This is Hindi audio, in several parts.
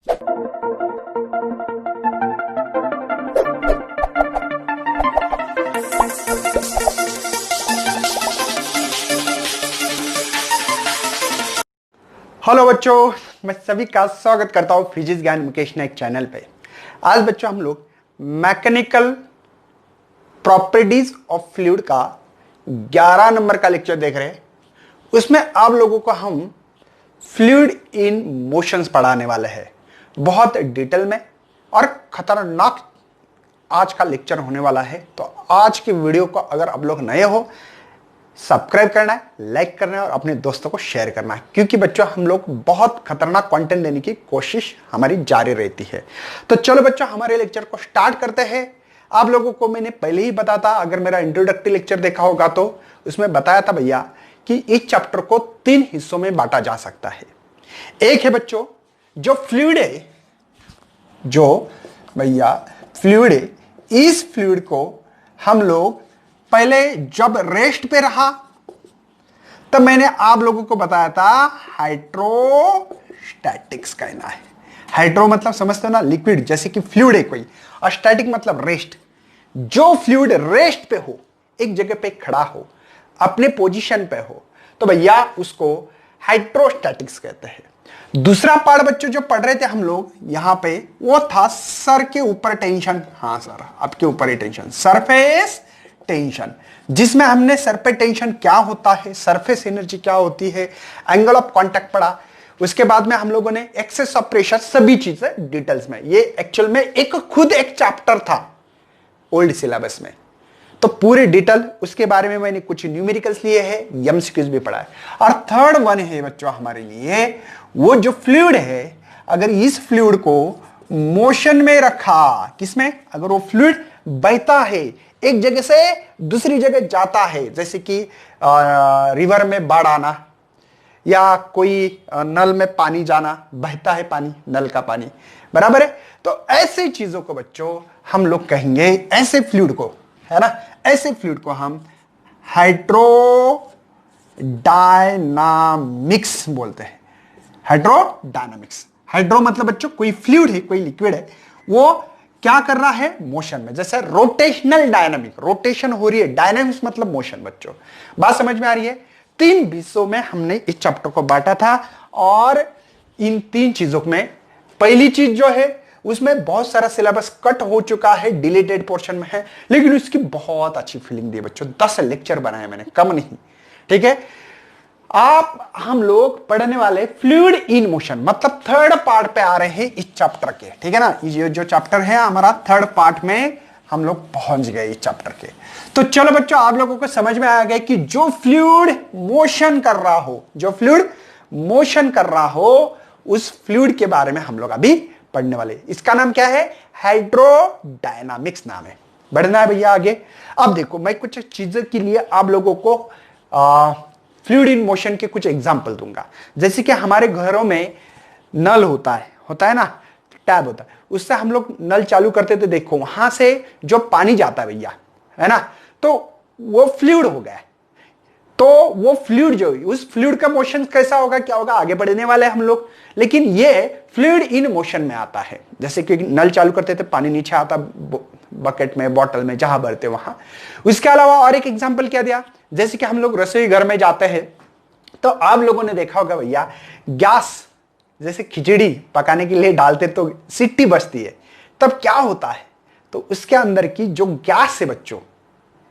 हेलो बच्चों, मैं सभी का स्वागत करता हूं फिजिक्स ज्ञान मुकेश नायक चैनल पे। आज बच्चों हम लोग मैकेनिकल प्रॉपर्टीज ऑफ फ्लूइड का 11 नंबर का लेक्चर देख रहे हैं। उसमें आप लोगों को हम फ्लूइड इन मोशंस पढ़ाने वाले हैं, बहुत डिटेल में और खतरनाक आज का लेक्चर होने वाला है। तो आज की वीडियो को अगर आप लोग नए हो, सब्सक्राइब करना है, लाइक करना है और अपने दोस्तों को शेयर करना है, क्योंकि बच्चों हम लोग बहुत खतरनाक कंटेंट देने की कोशिश हमारी जारी रहती है। तो चलो बच्चों हमारे लेक्चर को स्टार्ट करते हैं। आप लोगों को मैंने पहले ही बताया था, अगर मेरा इंट्रोडक्टरी लेक्चर देखा होगा तो उसमें बताया था भैया कि इस चैप्टर को 3 हिस्सों में बांटा जा सकता है। एक है बच्चों जो फ्लूइड है, जो भैया फ्लूइड है, इस फ्लूइड को हम लोग पहले जब रेस्ट पे रहा तब मैंने आप लोगों को बताया था हाइड्रोस्टैटिक्स कहना है। हाइड्रो मतलब समझते हो ना, लिक्विड, जैसे कि फ्लूइड है कोई, और स्टैटिक मतलब रेस्ट। जो फ्लूइड रेस्ट पे हो, एक जगह पे खड़ा हो, अपने पोजीशन पे हो, तो भैया उसको हाइड्रोस्टैटिक्स कहते हैं। दूसरा पार्ट बच्चों जो पढ़ रहे थे हम लोग यहां पे, वो था सर के ऊपर टेंशन। हाँ सर, आपके ऊपर ही टेंशन, सरफेस टेंशन, जिसमें हमने सर पे टेंशन क्या होता है, सरफेस एनर्जी क्या होती है, एंगल ऑफ कांटेक्ट पढ़ा। उसके बाद में हम लोगों ने एक्सेस ऑफ प्रेशर, सभी चीजें डिटेल्स में। ये एक्चुअल में खुद एक चैप्टर था ओल्ड सिलेबस में, तो पूरे डिटेल उसके बारे में मैंने कुछ न्यूमेरिकल्स लिए हैं, एमसीक्यूज भी पढ़ा है। और थर्ड वन है बच्चों हमारे लिए, वो जो फ्लूइड है, अगर इस फ्लूइड को मोशन में रखा, किसमें, अगर वो फ्लूइड बहता है, एक जगह से दूसरी जगह जाता है, जैसे कि रिवर में बाढ़ आना या कोई नल में पानी जाना, बहता है पानी, नल का पानी, बराबर है। तो ऐसी चीजों को बच्चों हम लोग कहेंगे, ऐसे फ्लूइड को, है ना, ऐसे फ्लूइड को हम हाइड्रोडायनामिक्स बोलते हैं। हाइड्रोडायनामिक्स, हाइड्रो मतलब बच्चों कोई फ्लूइड है, कोई लिक्विड है, वो क्या कर रहा है, मोशन में। जैसे रोटेशनल डायनामिक, रोटेशन हो रही है, डायनामिक्स मतलब मोशन। बच्चों बात समझ में आ रही है। 3 हिस्सों में हमने इस चैप्टर को बांटा था, और इन 3 चीजों में पहली चीज जो है उसमें बहुत सारा सिलेबस कट हो चुका है, डिलीटेड पोर्शन में है, लेकिन उसकी बहुत अच्छी फीलिंग दी बच्चों। 10 लेक्चर बनाए मैंने, कम नहीं, ठीक है। आप हम लोग पढ़ने वाले फ्लूइड इन मोशन, मतलब थर्ड पार्ट पे आ रहे हैं इस चैप्टर के, ठीक है ना। ये जो चैप्टर है हमारा थर्ड पार्ट में हम लोग पहुंच गए इस चैप्टर के। तो चलो बच्चों आप लोगों को समझ में आ गया कि जो फ्लूइड मोशन कर रहा हो, जो फ्लूइड मोशन कर रहा हो, उस फ्लूइड के बारे में हम लोग अभी पढ़ने वाले। इसका नाम क्या है, हाइड्रोडायनामिक्स नाम है। बढ़ना है भैया आगे। अब देखो मैं कुछ चीजों के लिए आप लोगों को फ्लूइड इन मोशन के कुछ एग्जांपल दूंगा। जैसे कि हमारे घरों में नल होता है ना, टैब होता है, उससे हम लोग नल चालू करते थे, देखो वहां से जो पानी जाता है भैया, है ना, तो वो फ्लूइड हो गया। तो वो फ्लूइड जो, उस फ्लूइड का मोशन कैसा होगा, क्या होगा, आगे बढ़ने वाले हम लोग। लेकिन ये फ्लूइड इन मोशन में आता है। जैसे कि नल चालू करते थे, पानी नीचे आता बकेट में, बॉटल में, जहां भरते वहां। उसके अलावा और एक एग्जांपल क्या दिया, जैसे कि हम लोग रसोई घर में जाते हैं, तो आप लोगों ने देखा होगा भैया, गैस जैसे खिचड़ी पकाने के लिए डालते तो सीटी बजती है, तब क्या होता है, तो उसके अंदर की जो गैस है बच्चों,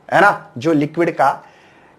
है ना, जो लिक्विड का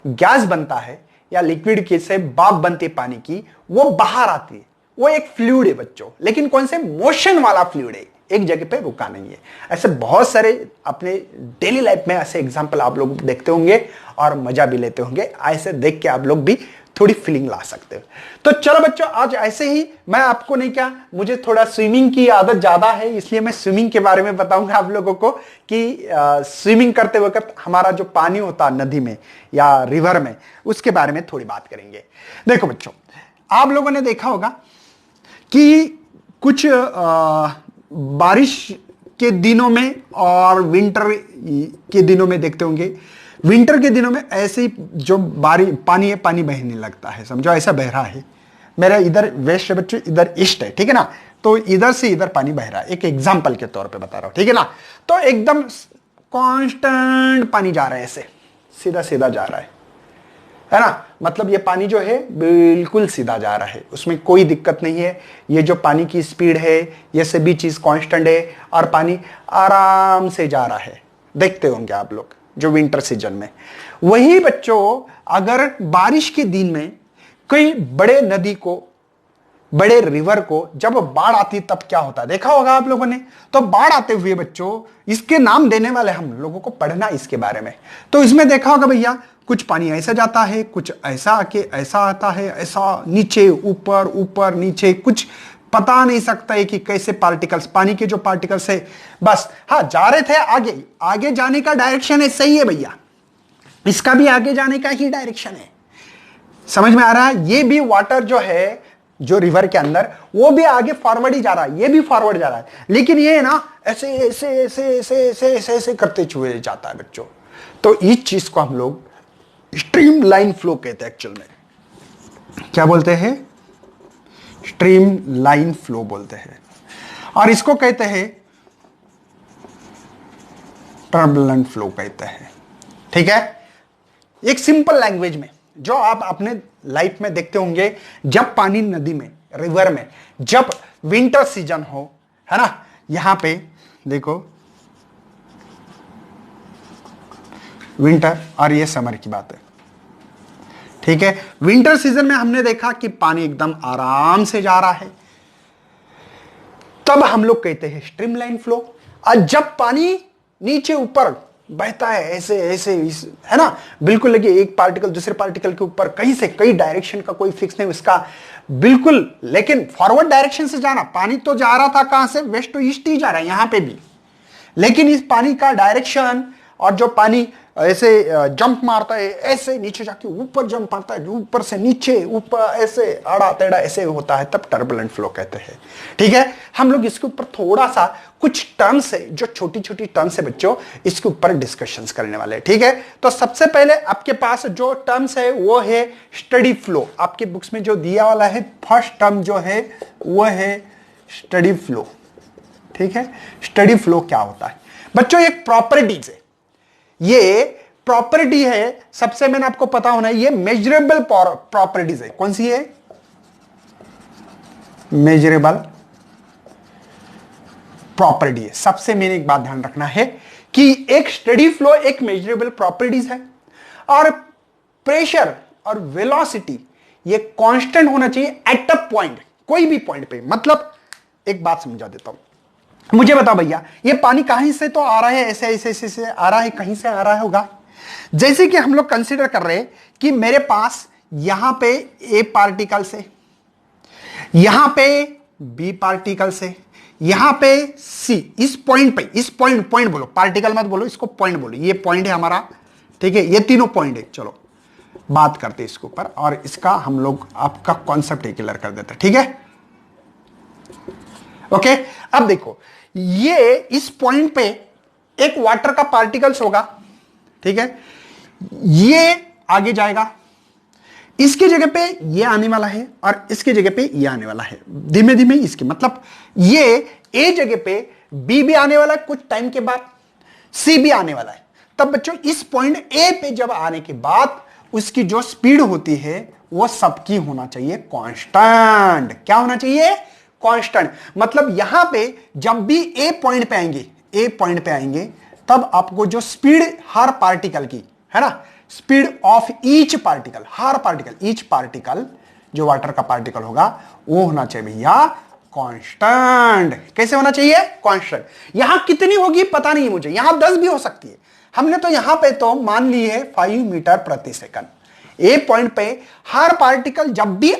गैस बनता है या लिक्विड के से भाप बनती है पानी की, वो बाहर आती है, वो एक फ्लूइड है बच्चों। लेकिन कौन से, मोशन वाला फ्लूइड है, एक जगह पे रुका नहीं है। ऐसे बहुत सारे अपने डेली लाइफ में ऐसे एग्जांपल आप लोग देखते होंगे और मजा भी लेते होंगे। ऐसे देख के आप लोग भी थोड़ी फीलिंग ला सकते हो। तो चलो बच्चों आज ऐसे ही, मैं आपको नहीं, क्या मुझे थोड़ा स्विमिंग की आदत ज्यादा है, इसलिए मैं स्विमिंग के बारे में बताऊंगा आप लोगों को कि स्विमिंग करते वक्त हमारा जो पानी होता है नदी में या रिवर में, उसके बारे में थोड़ी बात करेंगे। देखो बच्चों आप लोगों ने देखा होगा कि कुछ बारिश के दिनों में और विंटर के दिनों में देखते होंगे, विंटर के दिनों में ऐसे ही जो पानी है, पानी बहने लगता है, समझो ऐसा बह रहा है। मेरा इधर वेस्ट है बच्चों, इधर ईस्ट है, ठीक है ना, तो इधर से इधर पानी बह रहा है, एक एग्जाम्पल के तौर पे बता रहा हूं, ठीक है ना। तो एकदम कांस्टेंट पानी जा रहा है, ऐसे सीधा सीधा जा रहा है ना। मतलब ये पानी जो है बिल्कुल सीधा जा रहा है, उसमें कोई दिक्कत नहीं है। ये जो पानी की स्पीड है ये सभी चीज कांस्टेंट है और पानी आराम से जा रहा है। देखते होंगे आप लोग जो विंटर सीजन में। वही बच्चों अगर बारिश के दिन में कोई बड़े नदी को, बड़े रिवर को जब बाढ़ आती तब क्या होता है देखा होगा आप लोगों ने। तो बाढ़ आते हुए बच्चों, इसके नाम देने वाले हम लोगों को पढ़ना इसके बारे में। तो इसमें देखा होगा भैया, कुछ पानी ऐसा जाता है, कुछ ऐसा आके ऐसा आता है, ऐसा नीचे ऊपर ऊपर नीचे, कुछ पता नहीं सकता है कि कैसे पार्टिकल्स, पानी के जो पार्टिकल्स है बस हाँ जा रहे थे आगे। आगे जाने का डायरेक्शन है, सही है भैया, इसका भी आगे जाने का ही डायरेक्शन है। समझ में आ रहा है। ये भी वाटर जो है जो रिवर के अंदर, वो भी आगे फॉरवर्ड ही जा रहा है, ये भी फॉरवर्ड जा रहा है, लेकिन ये ना ऐसे ऐसे ऐसे ऐसे ऐसे ऐसे ऐसे करते हुए जाता है बच्चों। तो इस चीज को हम लोग स्ट्रीम लाइन फ्लो कहते हैं। एक्चुअल में क्या बोलते हैं? स्ट्रीम लाइन फ्लो बोलते हैं, और इसको कहते हैं टर्बुलेंट फ्लो कहते हैं। ठीक है, एक सिंपल लैंग्वेज में जो आप अपने लाइफ में देखते होंगे, जब पानी नदी में, रिवर में, जब विंटर सीजन हो, है ना, यहां पे देखो विंटर और ये समर की बात है। ठीक है, विंटर सीजन में हमने देखा कि पानी एकदम आराम से जा रहा है, तब हम लोग कहते हैं स्ट्रीमलाइन फ्लो। और जब पानी नीचे ऊपर बहता है ऐसे ऐसे है ना, बिल्कुल लगे एक पार्टिकल दूसरे पार्टिकल के ऊपर, कहीं से कई डायरेक्शन का कोई फिक्स नहीं उसका बिल्कुल, लेकिन फॉरवर्ड डायरेक्शन से जाना। पानी तो जा रहा था कहां से? वेस्ट टू ईस्ट ही जा रहा है यहां पे भी, लेकिन इस पानी का डायरेक्शन और जो पानी ऐसे जंप मारता है, ऐसे नीचे जाके ऊपर जंप मारता है, ऊपर से नीचे, ऊपर ऐसे आड़ा टेढ़ा ऐसे होता है, तब टर्बुलेंट फ्लो कहते हैं। ठीक है, हम लोग इसके ऊपर थोड़ा सा कुछ टर्म्स है, जो छोटी छोटी टर्म्स है बच्चों, इसके ऊपर डिस्कशंस करने वाले हैं। ठीक है, तो सबसे पहले आपके पास जो टर्म्स है वो है स्टडी फ्लो। आपके बुक्स में जो दिया वाला है फर्स्ट टर्म जो है वो है स्टडी फ्लो। ठीक है, स्टडी फ्लो क्या होता है बच्चों? एक प्रॉपर्टीज है, ये प्रॉपर्टी है, सबसे मैंने आपको पता होना है, ये मेजरेबल प्रॉपर्टीज है। कौन सी है? मेजरेबल प्रॉपर्टी है। सबसे मैंने एक बात ध्यान रखना है कि एक स्टडी फ्लो एक मेजरेबल प्रॉपर्टीज है, और प्रेशर और वेलोसिटी ये कांस्टेंट होना चाहिए एट अ पॉइंट, कोई भी पॉइंट पे। मतलब एक बात समझा देता हूं, मुझे बता भैया, ये पानी कहीं से तो आ रहा है, ऐसे ऐसे ऐसे आ रहा है, कहीं से आ रहा है होगा। जैसे कि हम लोग कंसीडर कर रहे हैं कि मेरे पास यहां पे ए पार्टिकल से, यहां पे बी पार्टिकल से, यहां पे सी, इस पॉइंट पे, इस पॉइंट, पॉइंट बोलो, पार्टिकल मत बोलो, इसको पॉइंट बोलो, ये पॉइंट है हमारा। ठीक है, ये तीनों पॉइंट है। चलो बात करते हैं इसके ऊपर, और इसका हम लोग आपका कॉन्सेप्ट क्लियर कर देते हैं। ठीक है, ओके। अब देखो, ये इस पॉइंट पे एक वाटर का पार्टिकल्स होगा, ठीक है, ये आगे जाएगा, इसकी जगह पे ये आने वाला है और इसकी जगह पे ये आने वाला है, धीमे धीमे इसके, मतलब ये ए जगह पे बी भी आने वाला है, कुछ टाइम के बाद सी भी आने वाला है। तब बच्चों इस पॉइंट ए पे जब आने के बाद उसकी जो स्पीड होती है वो सबकी होना चाहिए कांस्टेंट। क्या होना चाहिए? कांस्टेंट। मतलब यहां पे जब भी ए पॉइंट पे आएंगे, ए पॉइंट पे आएंगे, तब आपको जो स्पीड हर पार्टिकल की है ना, speed of each particle, her particle, each particle जो वाटर का पार्टिकल होगा वो होना चाहिए भैया कांस्टेंट। कैसे होना चाहिए? कांस्टेंट। यहां कितनी होगी पता नहीं मुझे, यहां 10 भी हो सकती है। हमने तो यहां पे तो मान ली है 5 मीटर प्रति सेकंड। ए पॉइंट पे हर पार्टिकल जब भी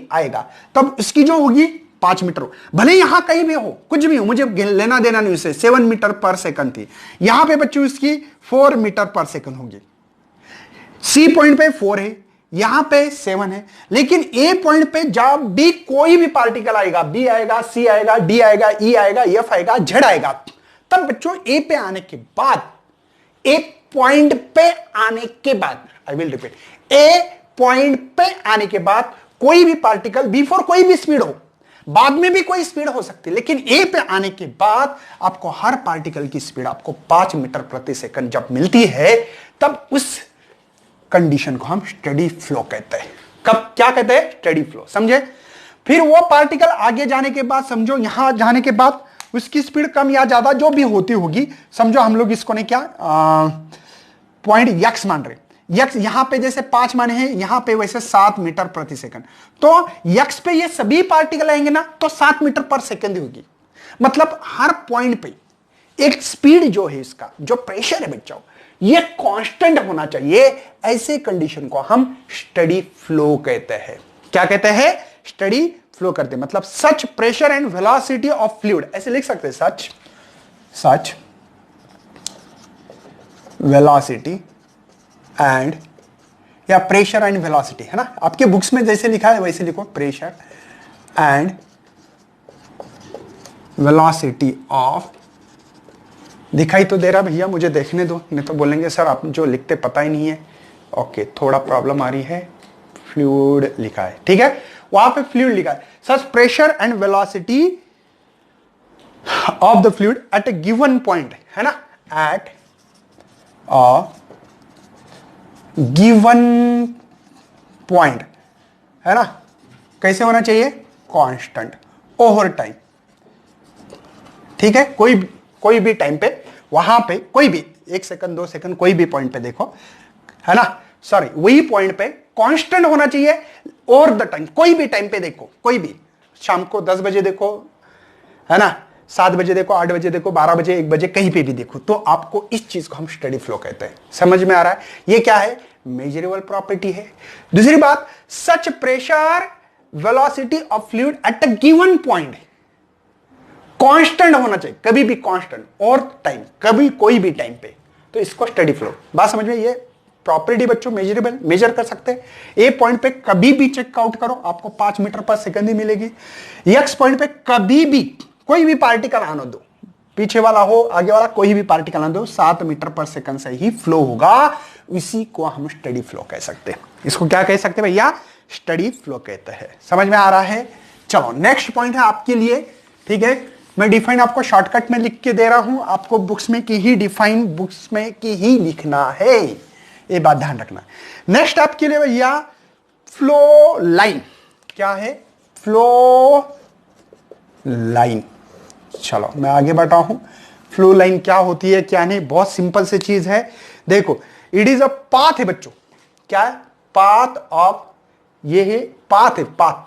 आएगा तब इसकी जो होगी 5 मीटर हो, भले यहां कहीं भी हो, कुछ भी हो, मुझे लेना देना नहीं उसे। 7 मीटर पर सेकंड थी, यहां पे बच्चों इसकी 4 मीटर पर सेकंड होगी। सी पॉइंट पे 4 है, यहां पे 7 है, लेकिन ए पॉइंट पे जब भी कोई भी पार्टिकल आएगा, बी आएगा, सी आएगा, डी आएगा, ई आएगा, एफ आएगा, जेड आएगा, तब बच्चों ए पे आने के बाद, ए पॉइंट पे आने के बाद, I will repeat, A point पे आने के बाद कोई भी पार्टिकल बिफोर कोई भी स्पीड हो, बाद में भी कोई स्पीड हो सकती है, लेकिन ए पे आने के बाद आपको हर पार्टिकल की स्पीड आपको 5 मीटर प्रति सेकंड जब मिलती है, तब उस कंडीशन को हम स्टेडी फ्लो कहते हैं। कब क्या कहते हैं? Steady flow. समझे? फिर वो पार्टिकल आगे जाने के बाद, समझो यहां जाने के बाद उसकी स्पीड कम या ज्यादा जो भी होती होगी, समझो हम लोग इसको नहीं क्या पॉइंट यक्स मान रहे, यक्स यहां पे जैसे 5 माने हैं, यहां पे वैसे 7 मीटर प्रति सेकंड, तो यक्स पे ये सभी पार्टिकल आएंगे ना, तो 7 मीटर पर सेकंड होगी। मतलब हर पॉइंट पे एक स्पीड जो है, इसका जो प्रेशर है बच्चों, ये कांस्टेंट होना चाहिए। ऐसे कंडीशन को हम स्टेडी फ्लो कहते हैं। क्या कहते हैं? स्टेडी फ्लो करते हैं। मतलब सच pressure and velocity of fluid, ऐसे लिख सकते हैं, सच वेलोसिटी एंड, या प्रेशर एंड वेलोसिटी, है ना, आपके बुक्स में जैसे लिखा है वैसे लिखो, प्रेशर एंड वेलोसिटी ऑफ। दिखाई तो दे रहा भैया, मुझे देखने दो, नहीं तो बोलेंगे सर आप जो लिखते पता ही नहीं है। ओके, थोड़ा प्रॉब्लम आ रही है, फ्लूइड लिखा है, ठीक है, वहां पे फ्लूइड लिखा है। सच pressure and velocity of the fluid at a given point, है ना, एट अ गिवन पॉइंट, है ना, कैसे होना चाहिए? Constant over time. ठीक है, कोई भी टाइम पे, वहां पे कोई भी 1 सेकंड 2 सेकंड कोई भी पॉइंट पे देखो, है ना, सॉरी वही पॉइंट पे कांस्टेंट होना चाहिए ओवर द टाइम। कोई भी टाइम पे देखो, कोई भी, शाम को 10 बजे देखो, है ना, 7 बजे देखो, 8 बजे देखो, 12 बजे, 1 बजे, कहीं पे भी देखो, तो आपको इस चीज को हम स्टेडी फ्लो कहते हैं। समझ में आ रहा है? ये क्या है? मेजरेबल प्रॉपर्टी है। दूसरी बात, सच pressure velocity of fluid at a given point, constant होना चाहिए, कभी भी कांस्टेंट, और टाइम, कभी कोई भी टाइम पे, तो इसको स्टेडी फ्लो। बात समझ में? ये प्रॉपर्टी बच्चों मेजरेबल, मेजर कर सकते हैं। ए पॉइंट पे कभी भी चेकआउट करो, आपको 5 मीटर पर सेकंड ही मिलेगी। एक्स पॉइंट पे कभी भी कोई भी पार्टिकल आने दो, पीछे वाला हो आगे वाला, कोई भी पार्टिकल आने दो, 7 मीटर पर सेकंड से ही फ्लो होगा। इसी को हम स्टेडी फ्लो कह सकते हैं। इसको क्या कह सकते हैं भैया? स्टेडी फ्लो कहते हैं। समझ में आ रहा है? चलो नेक्स्ट पॉइंट है आपके लिए, ठीक है, मैं डिफाइन आपको शॉर्टकट में लिख के दे रहा हूं, आपको बुक्स में की ही डिफाइन, बुक्स में की ही लिखना है, ये बात ध्यान रखना। नेक्स्ट आपके लिए भैया फ्लो लाइन। क्या है? Flow line. चलो मैं आगे बढ़ा हूं। फ्लो लाइन क्या होती है क्या नहीं, बहुत सिंपल से चीज है। देखो, इट इज अ पाथ है बच्चों। क्या है? पाथ ऑफ, ये है पाथ है, पाथ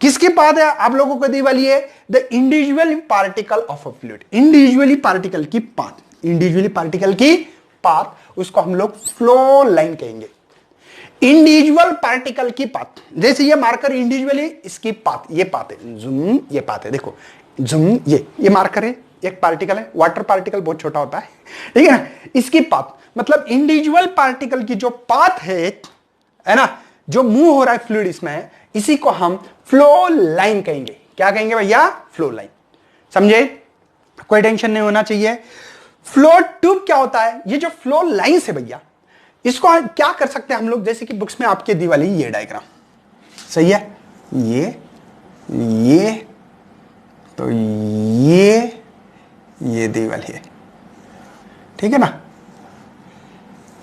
किसकी पाथ है? आप लोगों को दी वाली है the individual particle of a fluid. Individually particle की पाथ, इंडिविजुअली पार्टिकल की पाथ, उसको हम लोग फ्लो लाइन कहेंगे। इंडिविजुअल पार्टिकल की पाथ, जैसे ये मार्कर इंडिविजुअली, इसकी पाथ, ये पाथ है, जूम, ये पाथ है, देखो जूम, ये मार्कर है, एक पार्टिकल है, वाटर पार्टिकल बहुत छोटा होता है, ठीक है ना, इसकी पाथ, मतलब इंडिविजुअल पार्टिकल की जो पाथ है ना, जो मूव हो रहा है फ्लूइड इसमें, इसी को हम फ्लो लाइन कहेंगे। क्या कहेंगे भैया? Flow line. समझे? कोई टेंशन नहीं होना चाहिए। फ्लो ट्यूब क्या होता है? ये जो फ्लो लाइन है भैया, इसको क्या कर सकते हैं हम लोग, जैसे कि बुक्स में आपके दी वाली ये डायग्राम, सही है, ये तो ये दी वाली है, ठीक है ना,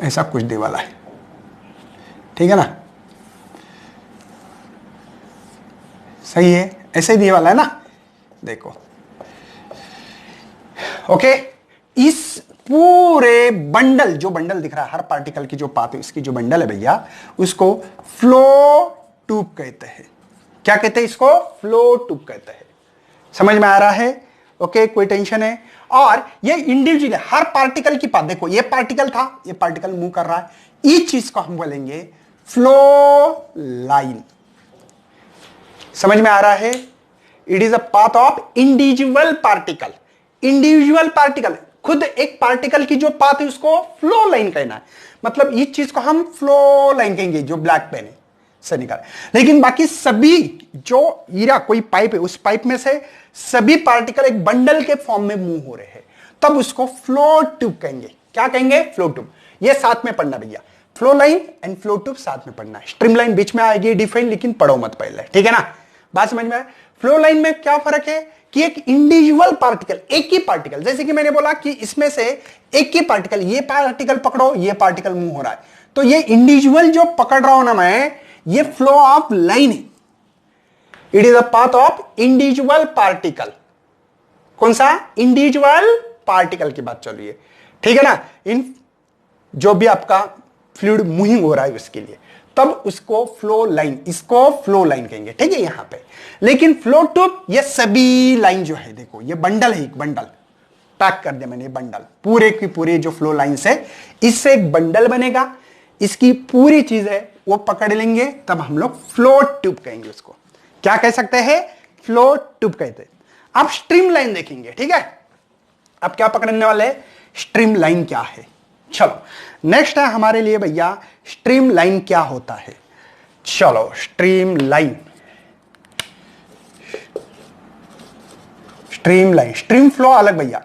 ऐसा कुछ दी वाला है, ठीक है ना, सही है, ऐसे ही दिए वाला है ना, देखो, ओके। इस पूरे बंडल, जो बंडल दिख रहा है, हर पार्टिकल की जो पाथ है, इसकी जो बंडल है भैया, उसको फ्लो ट्यूब कहते हैं। क्या कहते हैं इसको? फ्लो ट्यूब कहते हैं। समझ में आ रहा है? ओके, कोई टेंशन है? और ये इंडिविजुअल हर पार्टिकल की पाथ, देखो ये पार्टिकल था, ये पार्टिकल मूव कर रहा है, इस चीज को हम बोलेंगे फ्लो लाइन। समझ में आ रहा है? It is a path of individual particle. Individual particle, खुद एक पार्टिकल की जो पाथ है उसको फ्लो लाइन कहना है। मतलब इस चीज को हम फ्लो लाइन कहेंगे, जो ब्लैक पेन है से निकाल। लेकिन बाकी सभी जो हीरा कोई पाइप है, उस पाइप में से सभी पार्टिकल एक बंडल के फॉर्म में मूव हो रहे हैं, तब उसको फ्लो ट्यूब कहेंगे। क्या कहेंगे? Flow tube. ये साथ में पढ़ना भैया, flow line and flow tube साथ में पढ़ना है। स्ट्रीम लाइन बीच में आएगी डिफाइन, लेकिन पढ़ो मत पहले, ठीक है ना। बात समझ में आया? फ्लो लाइन में क्या फर्क है कि एक इंडिविजुअल पार्टिकल, एक ही पार्टिकल, जैसे कि मैंने बोला कि इसमें से एक ही पार्टिकल, ये पार्टिकल पकड़ो, ये पार्टिकल मूव हो रहा है, तो ये इंडिविजुअल जो पकड़ रहा हूं ना मैं, ये फ्लो ऑफ लाइन है। It is a path of individual particle. कौन सा? इंडिविजुअल पार्टिकल की बात चल रही है, ठीक है ना? इन जो भी आपका फ्लूइड मूविंग हो रहा है उसके लिए, तब उसको फ्लो लाइन, इसको फ्लो लाइन कहेंगे, ठीक है यहां पे। लेकिन फ्लो ट्यूब, ये सभी लाइन जो है, देखो ये बंडल है, एक बंडल पैक कर दिया मैंने, बंडल पूरे की पूरे जो फ्लो लाइंस है, इससे एक बंडल बनेगा, इसकी पूरी चीज है वो पकड़ लेंगे, तब हम लोग फ्लो ट्यूब कहेंगे उसको। क्या कह सकते हैं? फ्लो ट्यूब कहते हैं। अब स्ट्रीम लाइन देखेंगे, ठीक है? अब क्या पकड़ने वाले? स्ट्रीम लाइन क्या है? चलो नेक्स्ट है हमारे लिए भैया, स्ट्रीम लाइन क्या होता है? चलो stream line, stream line, stream flow अलग भैया,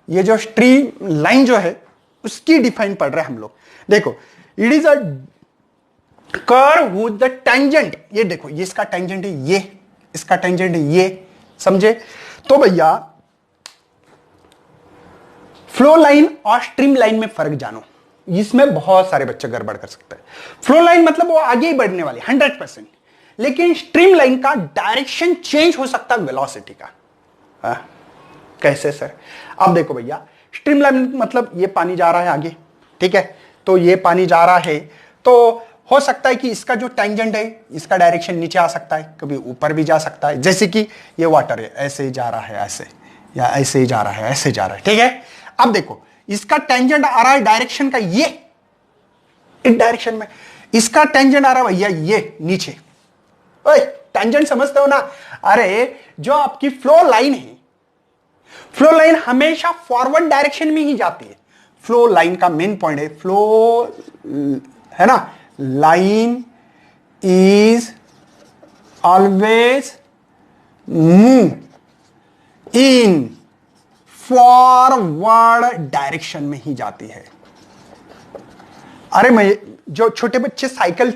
ये जो स्ट्रीम लाइन जो है उसकी डिफाइन पढ़ रहे हैं हम लोग। देखो, it is a curve with the tangent, ये देखो ये इसका टेंजेंट है, ये इसका टेंजेंट है, ये समझे? तो भैया फ्लो लाइन और स्ट्रीम लाइन में फर्क जानो, इसमें बहुत सारे बच्चे गड़बड़ कर सकते हैं। फ्लो लाइन मतलब वो आगे ही बढ़ने वाली 100%, लेकिन स्ट्रीम लाइन का डायरेक्शन चेंज हो सकता है वेलोसिटी का। कैसे सर? अब देखो भैया, स्ट्रीम लाइन मतलब ये पानी जा रहा है आगे, ठीक है? तो ये पानी जा रहा है, तो हो सकता है कि इसका जो टेंजेंट है, इसका डायरेक्शन नीचे आ सकता है, कभी ऊपर भी जा सकता है। जैसे कि ये वाटर है, ऐसे ही जा रहा है, ऐसे, या ऐसे ही जा रहा है, ऐसे जा रहा है, ठीक है? अब देखो, इसका टेंजेंट आ रहा है डायरेक्शन का ये, इस डायरेक्शन में, इसका टेंजेंट आ रहा है भैया ये नीचे। ओए, टेंजेंट समझते हो ना? अरे जो आपकी फ्लो लाइन है, फ्लो लाइन हमेशा फॉरवर्ड डायरेक्शन में ही जाती है। फ्लो लाइन का मेन पॉइंट है, फ्लो है ना, line is always move in forward direction में ही जाती है। अरे मैं, जो छोटे बच्चे साइकिल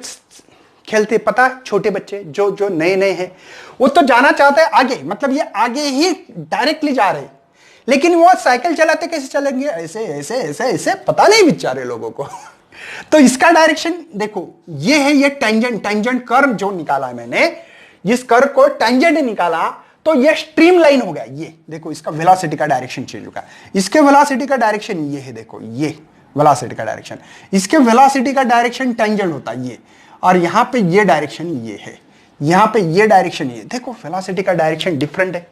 खेलते, पता है, छोटे बच्चे जो जो नए नए हैं, वो तो जाना चाहते हैं आगे, मतलब ये आगे ही डायरेक्टली जा रहे हैं, लेकिन वो साइकिल चलाते कैसे चलेंगे? ऐसे ऐसे ऐसे ऐसे, पता नहीं बेचारे लोगों को। तो इसका डायरेक्शन देखो, ये है, ये टेंजेंट, टेंजेंट कर्व जो निकाला है मैंने, इस कर्व को टेंजेंट निकाला, तो ये स्ट्रीम लाइन हो गया। ये देखो, इसका वेलोसिटी का डायरेक्शन चेंज होगा, इसके वेलोसिटी का डायरेक्शन ये है, देखो ये वेलोसिटी का डायरेक्शन, इसके वेलोसिटी का डायरेक्शन टेंजेंट होता है ये, और यहां पे ये डायरेक्शन ये है, यहां पे ये डायरेक्शन ये, देखो वेलोसिटी का डायरेक्शन डिफरेंट है,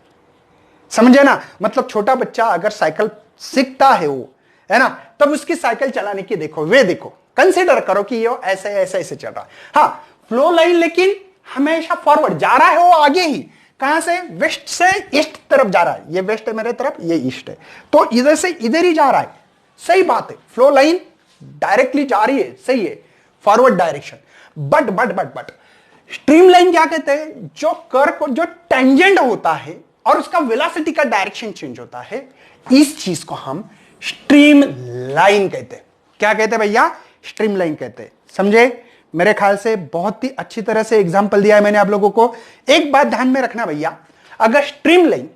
समझे ना? मतलब छोटा बच्चा अगर साइकिल सीखता है, वो है ना, तब उसकी साइकिल चलाने की देखो, वे देखो, कंसीडर करो कि ये ऐसे ऐसे ऐसे चल रहा है। हाँ, फ्लो लाइन लेकिन हमेशा फॉरवर्ड जा रहा है, वो आगे ही, कहां से? वेस्ट से ईस्ट तरफ जा रहा है, ये वेस्ट है मेरे तरफ, ये ईस्ट है, तो इधर से इधर ही जा रहा है। सही बात है, फ्लो लाइन डायरेक्टली जा रही है, सही है, forward direction. But stream line क्या कहते हैं? जो कर्व को जो टेंजेंट होता है और उसका वेलोसिटी का डायरेक्शन चेंज होता है, इस चीज को हम स्ट्रीम लाइन कहते हैं। क्या कहते हैं भैया? स्ट्रीम लाइन कहते हैं। समझे? मेरे ख्याल से बहुत ही अच्छी तरह से एग्जांपल दिया है मैंने आप लोगों को। एक बात ध्यान में रखना भैया, अगर स्ट्रीम लाइन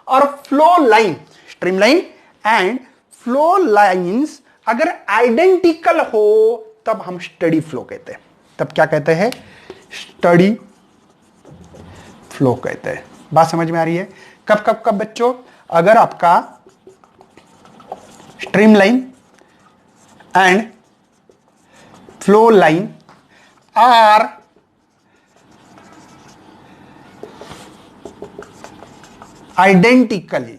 और flow line, stream line and flow lines अगर आइडेंटिकल हो, तब हम स्टडी फ्लो कहते हैं। तब क्या कहते हैं? स्टडी फ्लो कहते हैं। बात समझ में आ रही है? कब कब कब बच्चों? अगर आपका stream line and flow line are identically,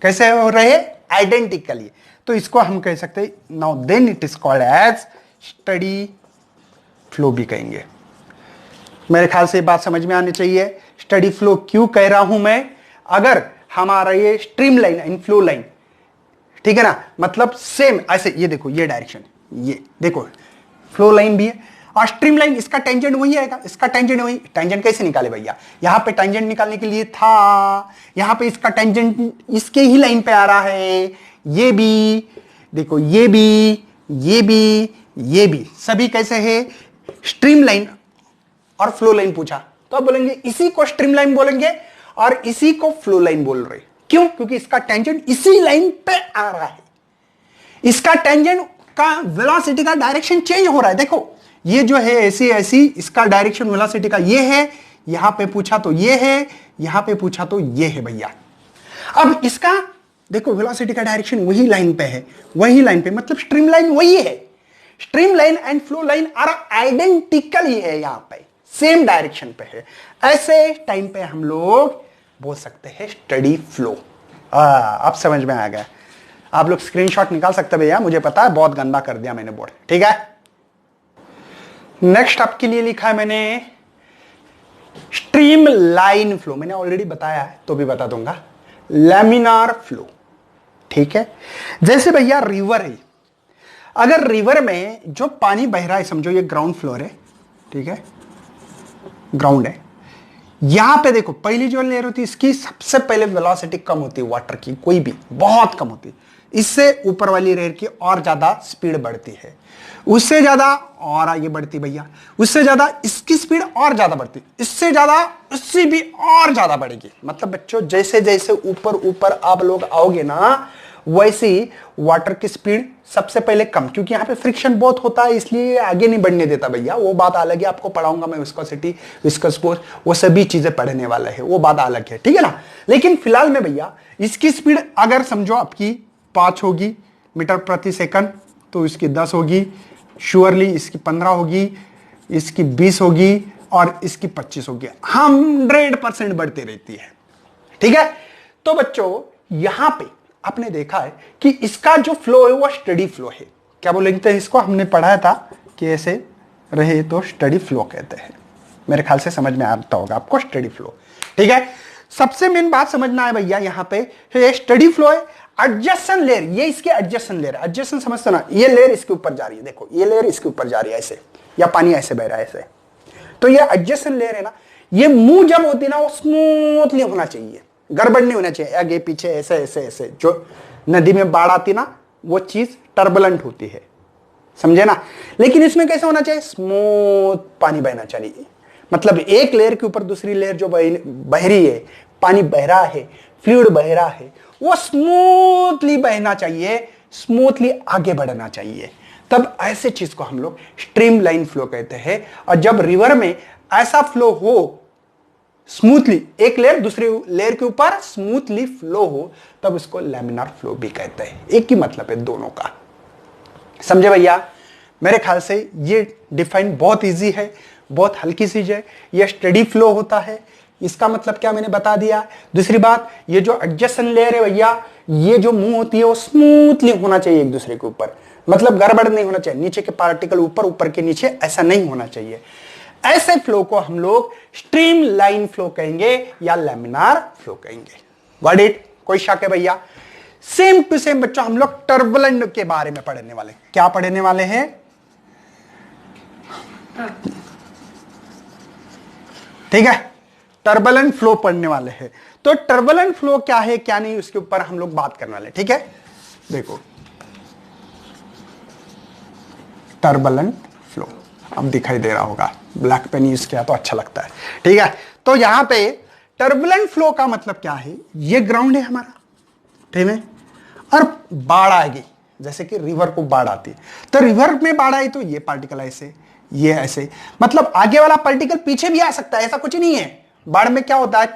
कैसे हो रहे? आइडेंटिकली, तो इसको हम कह सकते हैं, now then it is called as steady flow भी कहेंगे। मेरे ख्याल से बात समझ में आनी चाहिए। स्टडी फ्लो क्यों कह रहा हूं मैं? अगर हमारा ये stream line and flow line, ठीक है ना, मतलब सेम ऐसे, ये देखो ये डायरेक्शन, ये देखो फ्लो लाइन भी है और स्ट्रीम लाइन, इसका टेंजेंट वही आएगा, इसका टेंजेंट वही। टेंजेंट कैसे निकाले भैया? यहां पे टेंजेंट निकालने के लिए था, यहां पे इसका टेंजेंट इसके ही लाइन पे आ रहा है, ये भी देखो, ये भी, ये भी, ये भी, सभी कैसे है? स्ट्रीम लाइन और फ्लो लाइन पूछा, तो आप बोलेंगे इसी को स्ट्रीमलाइन बोलेंगे और इसी को फ्लो लाइन बोल रहे। क्यों? क्योंकि इसका टेंजेंट इसी लाइन पे आ रहा है, इसका टेंजेंट का वेलोसिटी का डायरेक्शन चेंज हो रहा है। देखो ये जो है ऐसी ऐसी, इसका डायरेक्शन वेलोसिटी का ये है, यहां पे पूछा तो ये है, यहां पे पूछा तो ये है भैया। अब इसका देखो वेलोसिटी का डायरेक्शन वही लाइन पे है, वही लाइन पे, मतलब स्ट्रीम लाइन वही है। Stream line and flow line are identical ही है, यहां पे सेम डायरेक्शन पे है। ऐसे टाइम पे हम लोग बोल सकते हैं स्टडी फ्लो। अब समझ में आ गया। आप लोग स्क्रीनशॉट निकाल सकते भैया, मुझे पता है बहुत गंदा कर दिया मैंने बोर्ड, ठीक है। नेक्स्ट आपके लिए लिखा है मैंने स्ट्रीम लाइन फ्लो, मैंने ऑलरेडी बताया है तो भी बता दूंगा, लैमिनार फ्लो, ठीक है। जैसे भैया रिवर है, अगर रिवर में जो पानी बह रहा है, समझो ये ग्राउंड फ्लोर है, ठीक है, ग्राउंड है, यहां पे देखो पहली जो लेयर होती है इसकी सबसे पहले वेलोसिटी कम होती है, वाटर की कोई भी बहुत कम होती है, इससे ऊपर वाली लेयर की और ज्यादा स्पीड बढ़ती है, उससे ज्यादा और आगे बढ़ती भैया, उससे ज्यादा इसकी स्पीड और ज्यादा बढ़ती, इससे ज्यादा उससे भी और ज्यादा बढ़ेगी। मतलब बच्चों जैसे जैसे ऊपर ऊपर आप लोग आओगे ना, वैसे ही वाटर की स्पीड सबसे पहले कम, क्योंकि यहाँ पे फ्रिक्शन बहुत होता है इसलिए आगे नहीं बढ़ने देता भैया, वो बात अलग है, आपको पढ़ाऊंगा मैं विस्कोसिटी, विस्कस फोर्स, वो सभी चीजें पढ़ने वाला है, वो बात अलग है, ठीक है ना। लेकिन फिलहाल में भैया इसकी स्पीड अगर समझो आपकी 5 होगी मीटर प्रति सेकंड, तो इसकी 10 होगी, श्योरली इसकी 15 होगी, इसकी 20 होगी और इसकी 25 होगी, 100% बढ़ती रहती है, ठीक है। तो बच्चों यहां पे आपने देखा है कि इसका जो फ्लो है वो स्टडी फ्लो है। क्या बोलेंगे इसको, हमने पढ़ाया था कि ऐसे रहे तो स्टडी फ्लो कहते हैं, मेरे ख्याल से समझ में आता होगा आपको स्टडी फ्लो, ठीक है। सबसे मेन बात समझना है भैया यहां पे स्टडी फ्लो है, एडजेसेंट लेयर, ये इसके एडजेसेंट लेयर, एडजेसेंट समझते ना, ये लेयर इसके ऊपर जा रही है, देखो ये लेयर इसके ऊपर जा रही है ऐसे, या पानी ऐसे बह रहा है ऐसे, तो ये एडजेसेंट लेयर है ना, ये मुंह जब होती है ना वो स्मूथली होना चाहिए, गड़बड़ नहीं होना चाहिए, आगे पीछे ऐसे ऐसे ऐसे, जो नदी में बाढ़ आती ना वो चीज टर्बुलेंट होती है, समझे ना। लेकिन इसमें कैसे होना चाहिए, स्मूथ पानी बहना चाहिए, मतलब एक लेयर के ऊपर दूसरी लेयर जो बह रही है, पानी बह रहा है, फ्लूइड बह रहा है, वो स्मूथली बहना चाहिए, स्मूथली आगे बढ़ना चाहिए, तब ऐसे चीज को हम लोग स्ट्रीम लाइन फ्लो कहते हैं। और जब रिवर में ऐसा फ्लो हो स्मूथली, एक लेयर दूसरी लेयर के ऊपर स्मूथली फ्लो हो, तब उसको लैमिनार फ्लो भी कहते हैं। एक ही मतलब है दोनों का, समझे भैया। मेरे ख्याल से ये डिफाइन बहुत इजी है, बहुत हल्की चीज है, ये स्टडी फ्लो होता है, इसका मतलब क्या मैंने बता दिया। दूसरी बात, ये जो एडजेसेंट लेयर है भैया, ये जो मुंह होती है वो स्मूथली होना चाहिए एक दूसरे के ऊपर, मतलब गड़बड़ नहीं होना चाहिए, नीचे के पार्टिकल ऊपर, ऊपर के नीचे, ऐसा नहीं होना चाहिए। ऐसे फ्लो को हम लोग स्ट्रीम लाइन फ्लो कहेंगे या लैमिनार फ्लो कहेंगे। Got it? कोई शक है भैया? सेम टू सेम बच्चों हम लोग टर्बुलेंट के बारे में पढ़ने वाले, क्या पढ़ने वाले हैं, ठीक है, टर्बुलेंट फ्लो पढ़ने वाले हैं। तो टर्बुलेंट फ्लो क्या है क्या नहीं उसके ऊपर हम लोग बात करने वाले, ठीक है। देखो टर्बुलेंट फ्लो अब दिखाई दे रहा होगा, ब्लैक पेन यूज किया तो अच्छा लगता है, ठीक है। तो यहां पे टर्बुलेंट फ्लो का मतलब क्या है, ये ग्राउंड है हमारा, ठीक है, और बाढ़ आएगी, जैसे कि रिवर को बाढ़ आती है, तो रिवर में बाढ़ आई तो ये पार्टिकल ऐसे, ये ऐसे, मतलब आगे वाला पार्टिकल पीछे भी आ सकता है, ऐसा कुछ नहीं है। बाढ़ में क्या होता है,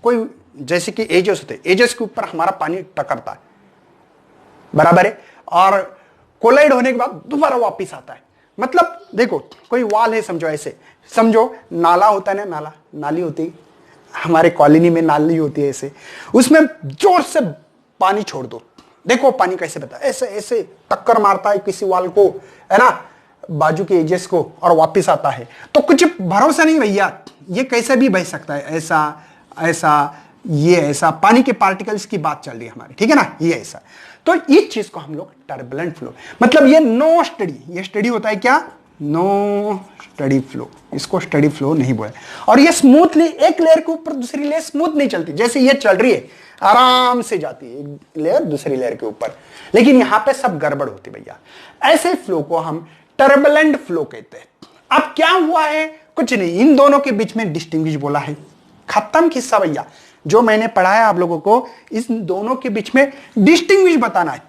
कोई जैसे कि एजेस होते हैं, एजेस के ऊपर हमारा पानी टकरता है, बराबर है, और कोलाइड होने के बाद दोबारा वापिस आता है। मतलब देखो कोई वाल है, समझो ऐसे, समझो नाला होता है ना, नाला, नाली होती है हमारे कॉलोनी में, नाली होती है ऐसे, उसमें जोर से पानी छोड़ दो, देखो पानी कैसे बहता है, ऐसे ऐसे टक्कर मारता है किसी वाल को, है ना, बाजू के एजेस को, और वापस आता है। तो कुछ भरोसा नहीं भैया, ये कैसे भी बह सकता है, ऐसा ऐसा, ये ऐसा, पानी के पार्टिकल्स की बात चल रही है हमारी, ठीक है ना, ये ऐसा। तो इस चीज को हम लोग टर्बुलेंट फ्लो, मतलब ये नो स्टडी, ये स्टडी होता है क्या, नो स्टडी फ्लो, इसको स्टडी फ्लो नहीं बोले। और ये स्मूथली एक लेयर के ऊपर दूसरी लेयर स्मूथ नहीं चलती, जैसे ये चल रही है आराम से जाती है एक लेयर दूसरी लेयर के ऊपर, लेकिन यहां पे सब गड़बड़ होती भैया। ऐसे फ्लो को हम टर्बुलेंट फ्लो कहते हैं। अब क्या हुआ है, कुछ नहीं, इन दोनों के बीच में डिस्टिंग्विश बोला है, खत्म किस्सा भैया। जो मैंने पढ़ाया आप लोगों को, इस दोनों के बीच में डिस्टिंग्विश बताना है।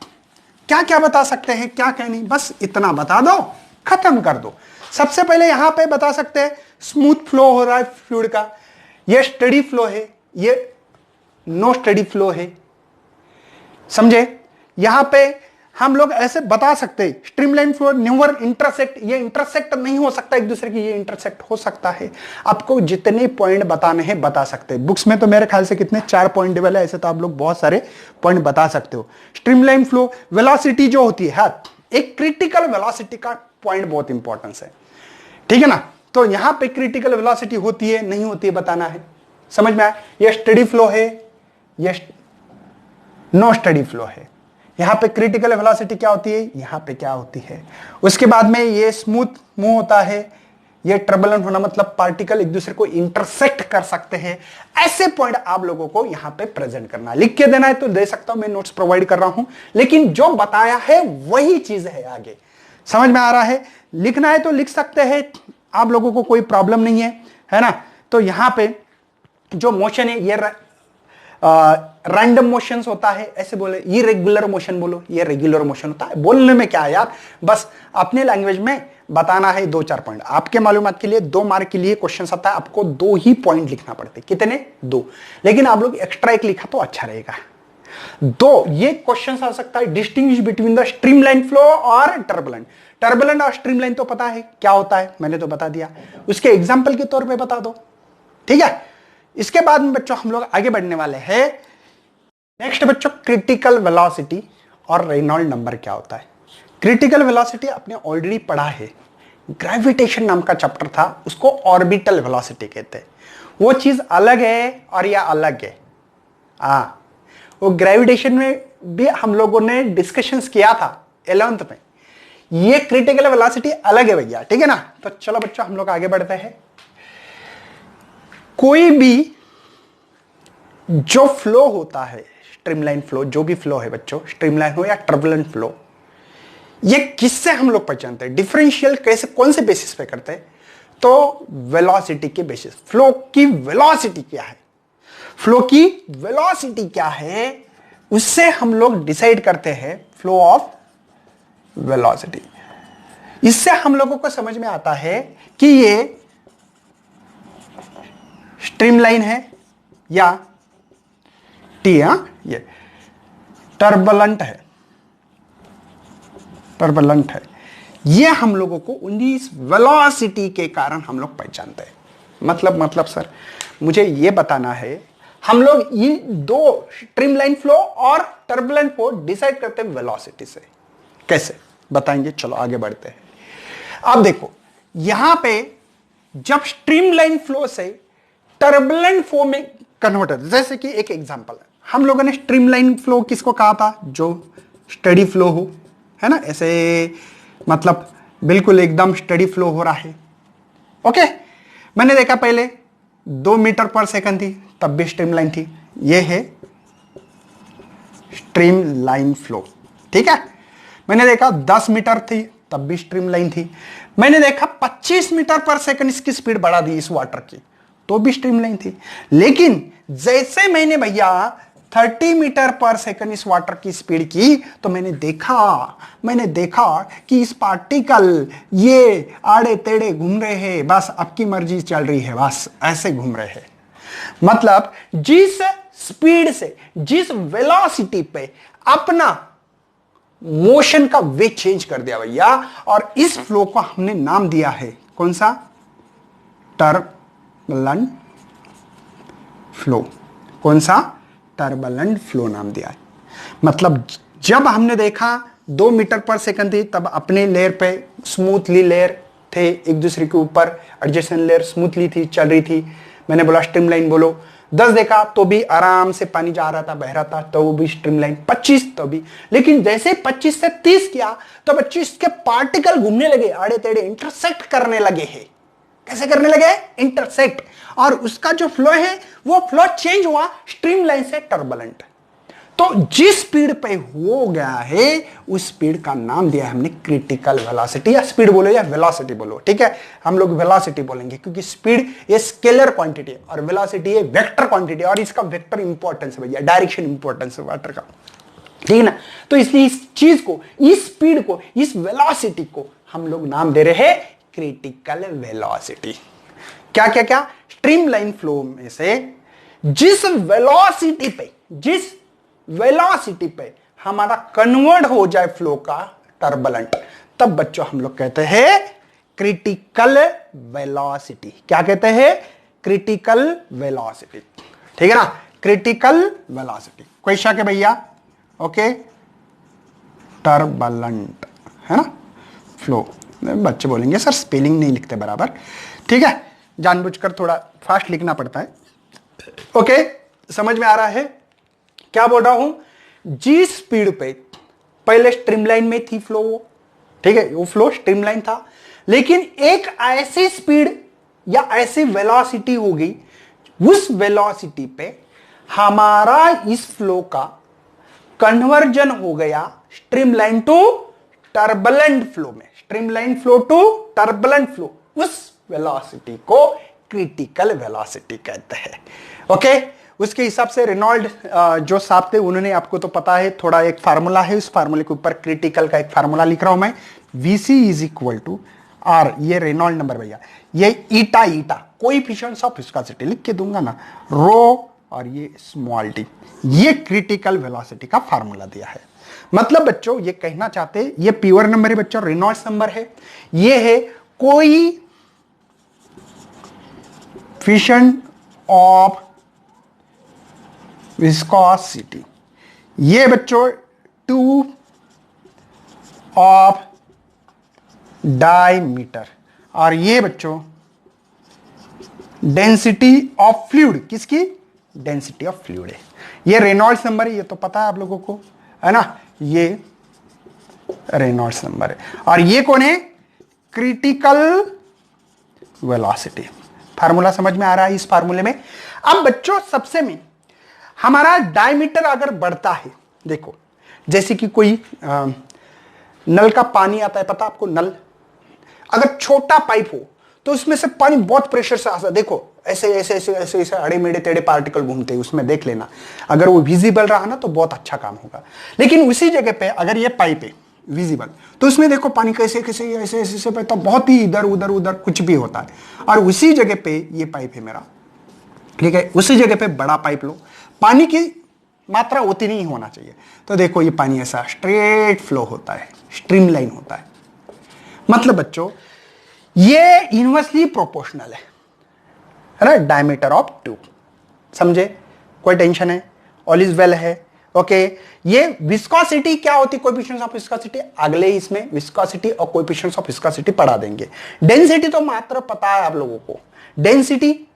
क्या क्या बता सकते हैं, क्या क्या नहीं, बस इतना बता दो, खत्म कर दो। सबसे पहले यहां पे बता सकते हैं स्मूथ फ्लो हो रहा है फ्लूइड का, ये स्टडी फ्लो है, ये नो स्टडी फ्लो है, समझे। यहां पे हम लोग ऐसे बता सकते हैं स्ट्रीमलाइन फ्लो नेवर इंटरसेक्ट, ये इंटरसेक्ट नहीं हो सकता एक दूसरे की, ये इंटरसेक्ट हो सकता है। आपको जितने पॉइंट बताने हैं बता सकते हैं। बुक्स में तो मेरे ख्याल से कितने 4 पॉइंट डिवेल है, ऐसे तो आप लोग बहुत सारे पॉइंट बता सकते हो। स्ट्रीमलाइन फ्लो वेलोसिटी जो होती है, एक क्रिटिकल वेलोसिटी का पॉइंट बहुत इंपॉर्टेंस है, ठीक है ना। तो यहां पे क्रिटिकल वेलोसिटी होती है नहीं होती है बताना है, समझ में आया। ये स्टडी फ्लो है, ये नो स्टडी फ्लो है। यहां पे क्रिटिकल वेलोसिटी क्या होती है, यहां पे क्या होती है। उसके बाद में ये स्मूथ मूव होता है, ये टर्बुलेंट होना मतलब पार्टिकल एक दूसरे को इंटरसेक्ट कर सकते हैं। ऐसे पॉइंट आप लोगों को यहां पे प्रेजेंट करना, लिख के देना है तो दे सकता हूं, मैं नोट्स प्रोवाइड कर रहा हूं, लेकिन जो बताया है वही चीज है आगे। समझ में आ रहा है, लिखना है तो लिख सकते हैं, आप लोगों को कोई प्रॉब्लम नहीं है ना। तो यहां पे जो मोशन है ये रैंडम मोशंस होता है, ऐसे बोले, ये रेगुलर मोशन बोलो, ये रेगुलर मोशन होता है। बोलने में क्या है यार, बस अपने लैंग्वेज में बताना है 2-4 पॉइंट। आपके मालूमात के लिए 2 मार्क के लिए क्वेश्चन आता है, आपको 2 ही पॉइंट लिखना पड़ते, कितने, 2। लेकिन आप लोग एक्स्ट्रा एक लिखा तो अच्छा रहेगा। 2 ये क्वेश्चन आ सकता है, distinguish between the streamline flow और टर्बुलेंट। टर्बुलेंट और स्ट्रीमलाइन तो पता है क्या होता है, मैंने तो बता दिया, उसके एग्जाम्पल के तौर पर बता दो, ठीक है। इसके बाद में बच्चों हम लोग आगे बढ़ने वाले हैं। नेक्स्ट बच्चों क्रिटिकल वेलोसिटी और रेनॉल्ड नंबर क्या होता है। क्रिटिकल वेलोसिटी आपने ऑलरेडी पढ़ा है, ग्रेविटेशन नाम का चैप्टर था, उसको ऑर्बिटल वेलोसिटी कहते हैं। वो चीज अलग है और यह अलग है। वो ग्रेविटेशन में भी हम लोगों ने डिस्कशंस किया था 11th में, ये क्रिटिकल वेलोसिटी अलग है भैया, ठीक है ना। तो चलो बच्चों हम लोग आगे बढ़ते हैं। कोई भी जो फ्लो होता है, स्ट्रीमलाइन फ्लो, जो भी फ्लो है बच्चों, स्ट्रीमलाइन हो या टर्बुलेंट फ्लो, ये किससे हम लोग पहचानते हैं, डिफरेंशियल कैसे, कौन से बेसिस पे करते हैं, तो वेलोसिटी के बेसिस। फ्लो की वेलोसिटी क्या है, फ्लो की वेलोसिटी क्या है, उससे हम लोग डिसाइड करते हैं फ्लो ऑफ वेलोसिटी। इससे हम लोगों को समझ में आता है कि ये स्ट्रीमलाइन है या टी, ये टर्बुलेंट है, टर्बुलेंट है। ये हम लोगों को 19 वेलोसिटी के कारण हम लोग पहचानते हैं। मतलब सर मुझे ये बताना है, हम लोग ये 2 स्ट्रीमलाइन फ्लो और टर्बुलेंट फ्लो डिसाइड करते हैं वेलोसिटी से, कैसे बताएंगे। चलो आगे बढ़ते हैं। अब देखो यहां पे जब स्ट्रीमलाइन फ्लो से टर्बुलेंट फ्लो में कन्वर्ट होता है, जैसे कि एक एग्जांपल है, हम लोगों ने स्ट्रीमलाइन फ्लो किसको कहा था, जो स्टडी फ्लो हो, है ना, ऐसे मतलब बिल्कुल एकदम स्टडी फ्लो हो रहा है। ओके, मैंने देखा पहले 2 मीटर पर सेकंड थी, तब भी स्ट्रीमलाइन थी। ये है स्ट्रीमलाइन फ्लो, ठीक है। मैंने देखा 10 मीटर थी, तब भी स्ट्रीमलाइन थी। मैंने देखा 25 मीटर पर सेकंड इसकी स्पीड बढ़ा दी इस वाटर की, तो भी स्ट्रीमलाइन थी। लेकिन जैसे मैंने भैया 30 मीटर पर सेकंड इस वाटर की स्पीड की, तो मैंने देखा कि इस पार्टिकल ये आड़े टेढ़े घूम रहे हैं, बस आपकी मर्जी चल रही है, बस ऐसे घूम रहे हैं। मतलब जिस स्पीड से, जिस वेलोसिटी पे अपना मोशन का वे चेंज कर दिया भैया, और इस फ्लो को हमने नाम दिया है कौन सा, टर्बुलेंट फ्लो। कौन सा, टर्बुलेंट फ्लो नाम दिया है। मतलब जब हमने देखा 2 मीटर पर सेकंड थी, तब अपने लेयर पे स्मूथली लेयर थे एक दूसरे के ऊपर, एडजेसेंट लेयर स्मूथली थी, चल रही थी। मैंने बोला स्ट्रीमलाइन बोलो। 10 देखा तो भी आराम से पानी जा रहा था, बह रहा था, तो वो भी स्ट्रीमलाइन। 25 तो भी। लेकिन जैसे 25 से 30 किया तो 25 के पार्टिकल घूमने लगे, आड़े टेढ़े इंटरसेक्ट करने लगे हैं। कैसे करने लगे, इंटरसेक्ट, और उसका जो फ्लो है वो फ्लो चेंज हुआ स्ट्रीमलाइन से टर्बुलेंट। तो जिस स्पीड पे हो गया है उस स्पीड का नाम दिया है हमने क्रिटिकल वेलोसिटी, या स्पीड बोलो या वेलोसिटी बोलो, ठीक है। हम लोग वेलोसिटी बोलेंगे क्योंकि स्पीड ये स्केलर क्वांटिटी है और वेलोसिटी ये वेक्टर क्वांटिटी है, और इसका वेक्टर इंपॉर्टेंस है भैया, डायरेक्शन इंपॉर्टेंस है वाटर का, ठीक है ना। तो इसलिए इस चीज को, इस स्पीड को, इस वेलोसिटी को हम लोग नाम दे रहे हैं क्रिटिकल वेलोसिटी। क्या क्या क्या? स्ट्रीमलाइन फ्लो में से जिस वेलोसिटी पे हमारा कन्वर्ट हो जाए फ्लो का टर्बुलेंट, तब बच्चों हम लोग कहते हैं क्रिटिकल वेलोसिटी। क्या कहते हैं? क्रिटिकल वेलोसिटी, ठीक है ना, क्रिटिकल वेलोसिटी। कोई शक है भैया? ओके, टर्बुलेंट है ना, फ्लो। बच्चे बोलेंगे सर स्पेलिंग नहीं लिखते बराबर, ठीक है, जानबूझकर थोड़ा फास्ट लिखना पड़ता है। ओके, समझ में आ रहा है क्या बोल रहा हूं? जिस स्पीड पे पहले स्ट्रीमलाइन में थी फ्लो, वो ठीक है, वो फ्लो स्ट्रीमलाइन था, लेकिन एक ऐसी स्पीड या ऐसी वेलोसिटी हो गई, उस वेलोसिटी पे हमारा इस फ्लो का कन्वर्जन हो गया स्ट्रीमलाइन टू टर्बुलेंट फ्लो में, streamline flow to turbulent flow, उस वेलोसिटी को क्रिटिकल वेलोसिटी कहते हैं। ओके, उसके हिसाब से रेनॉल्ड जो साहब थे उन्होंने, आपको तो पता है, थोड़ा एक फार्मूला है, उस फार्मूले के ऊपर क्रिटिकल का एक फार्मूला लिख रहा हूं मैं, VC is equal to R, ये रेनॉल्ड नंबर भैया, ये ईटा कोएफिशिएंट ऑफ विस्कोसिटी लिख के दूंगा ना, रो और ये स्मॉल टी, ये क्रिटिकल वेलोसिटी का फार्मूला दिया है। मतलब बच्चों ये कहना चाहते, ये प्योर नंबर है बच्चों, रेनॉल्ड्स नंबर है, ये है कोएफिशिएंट ऑफ विस्कोसिटी, ये बच्चों 2 ऑफ डायमीटर, और ये बच्चों डेंसिटी ऑफ फ्लूइड, किसकी? डेंसिटी ऑफ फ्लूइड है। ये रेनॉल्ड्स नंबर है, ये तो पता है आप लोगों को, है ना, ये रेनॉल्ड्स नंबर है, और ये कौन है? Critical velocity. फार्मूला समझ में आ रहा है इस फार्मूले में? अब बच्चों सबसे में हमारा डायमीटर अगर बढ़ता है, देखो जैसे कि कोई नल का पानी आता है, पता आपको, नल अगर छोटा पाइप हो तो उसमें से पानी बहुत प्रेशर से आता है, देखो ऐसे ऐसे ऐसे ऐसे ऐसे अड़े मेढ़े टेढ़े पार्टिकल घूमते हैं उसमें, देख लेना, अगर वो विजिबल रहा ना तो बहुत अच्छा काम होगा। लेकिन उसी जगह पे अगर ये पाइप है विजिबल, तो उसमें देखो पानी कैसे कैसे ऐसे ऐसे ऐसे बहता, बहुत ही इधर उधर उधर कुछ भी होता है। और उसी जगह पे ये पाइप है मेरा, ठीक है, उसी जगह पे बड़ा पाइप लो, पानी की मात्रा उतनी नहीं होना चाहिए, तो देखो ये पानी ऐसा स्ट्रेट फ्लो होता है, स्ट्रीमलाइन होता है। मतलब बच्चों ये इनवर्सली प्रोपोर्शनल है ना, डायमीटर ऑफ ट्यूब, समझे? कोई टेंशन है? ऑल इज वेल है? ओके, ये विस्कोसिटी क्या होती है? कोएफिशिएंट्स ऑफ विस्कोसिटी अगले इसमें विस्कोसिटी और कोएफिशिएंट्स ऑफ विस्कोसिटी पढ़ा देंगे। डेंसिटी तो मात्र पता है आप लोगों को, डेंसिटी